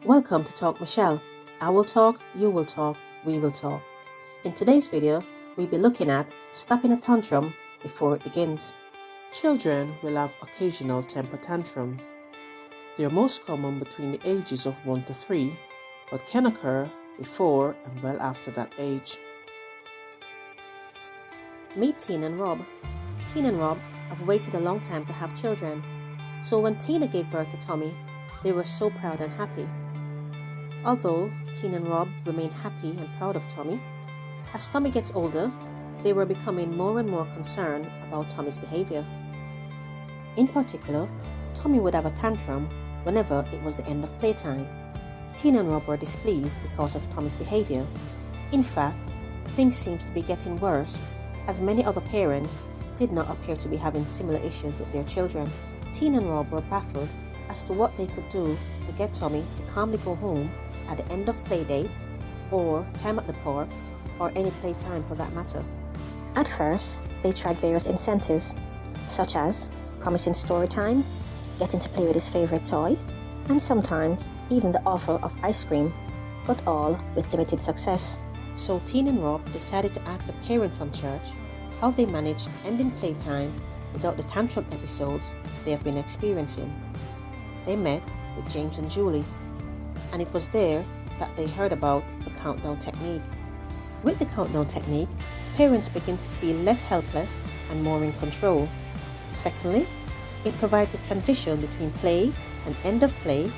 Welcome to Talk Michelle. I will talk, you will talk, we will talk. In today's video, we'll be looking at stopping a tantrum before it begins. Children will have occasional temper tantrum. They are most common between the ages of 1 to 3, but can occur before and well after that age. Meet Tina and Rob. Tina and Rob have waited a long time to have children. So when Tina gave birth to Tommy, they were so proud and happy. Although Tina and Rob remain happy and proud of Tommy, as Tommy gets older, they were becoming more and more concerned about Tommy's behavior. In particular, Tommy would have a tantrum whenever it was the end of playtime. Tina and Rob were displeased because of Tommy's behavior. In fact, things seemed to be getting worse, as many other parents did not appear to be having similar issues with their children. Tina and Rob were baffled as to what they could do to get Tommy to calmly go home at the end of play dates, or time at the park, or any playtime for that matter. At first, they tried various incentives, such as promising story time, getting to play with his favorite toy, and sometimes even the offer of ice cream, but all with limited success. So Tina and Rob decided to ask a parent from church how they managed ending playtime without the tantrum episodes they have been experiencing. They met with James and Julie, and it was there that they heard about the countdown technique. With the countdown technique, parents begin to feel less helpless and more in control. Secondly, it provides a transition between play and end of play,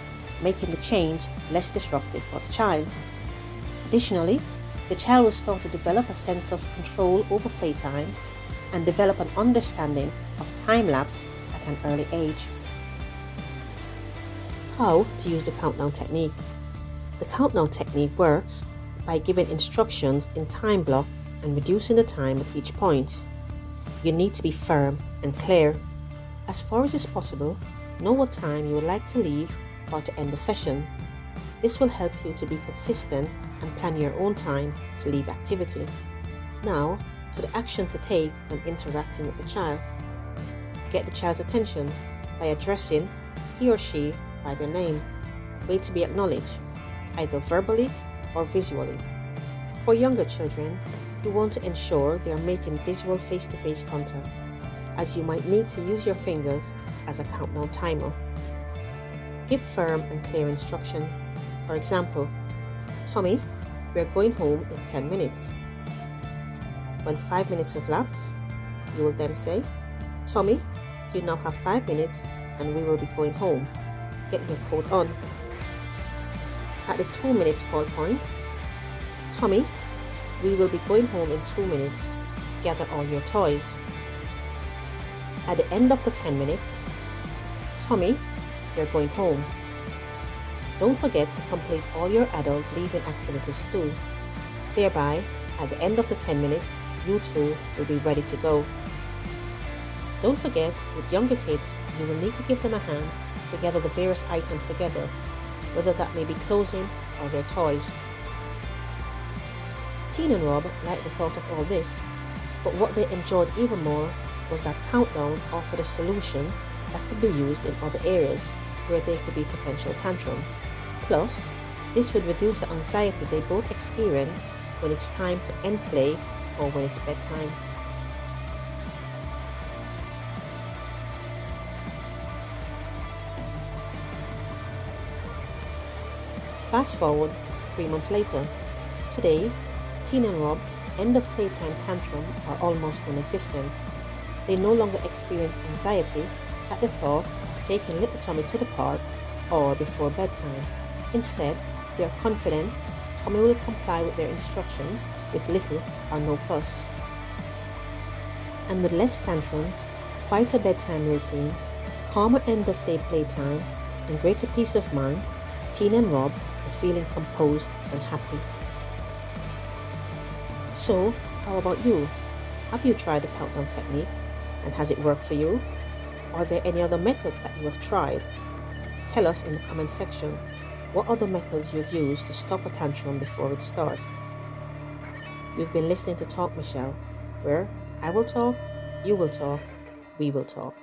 making the change less disruptive for the child. Additionally, the child will start to develop a sense of control over playtime and develop an understanding of time lapse at an early age. How to use the countdown technique? The countdown technique works by giving instructions in time block and reducing the time at each point. You need to be firm and clear. As far as is possible, know what time you would like to leave or to end the session. This will help you to be consistent and plan your own time to leave activity. Now, to the action to take when interacting with the child. Get the child's attention by addressing he or she by their name. Wait to be acknowledged, either verbally or visually. For younger children, you want to ensure they are making visual face-to-face contact, as you might need to use your fingers as a countdown timer. Give firm and clear instruction. For example, Tommy, we are going home in 10 minutes. When 5 minutes have lapsed, you will then say, Tommy, you now have 5 minutes and we will be going home. Get your coat on. At the 2 minutes call point, Tommy, we will be going home in 2 minutes. Gather all your toys. At the end of the 10 minutes, Tommy, you're going home. Don't forget to complete all your adult leaving activities too. Thereby, at the end of the 10 minutes, you too will be ready to go. Don't forget, with younger kids, you will need to give them a hand to gather the various items together, whether that may be clothing or their toys. Tina and Rob liked the thought of all this, but what they enjoyed even more was that countdown offered a solution that could be used in other areas where there could be potential tantrum. Plus, this would reduce the anxiety they both experience when it's time to end play or when it's bedtime. Fast forward 3 months later. Today, Tina and Rob end of playtime tantrum are almost non-existent. They no longer experience anxiety at the thought of taking little Tommy to the park or before bedtime. Instead, they are confident Tommy will comply with their instructions with little or no fuss. And with less tantrum, quieter bedtime routines, calmer end-of-day playtime, and greater peace of mind, Tina and Rob are feeling composed and happy. So, how about you? Have you tried the countdown technique, and has it worked for you? Are there any other methods that you have tried? Tell us in the comment section what other methods you've used to stop a tantrum before it starts. You've been listening to Talk Michelle, where I will talk, you will talk, we will talk.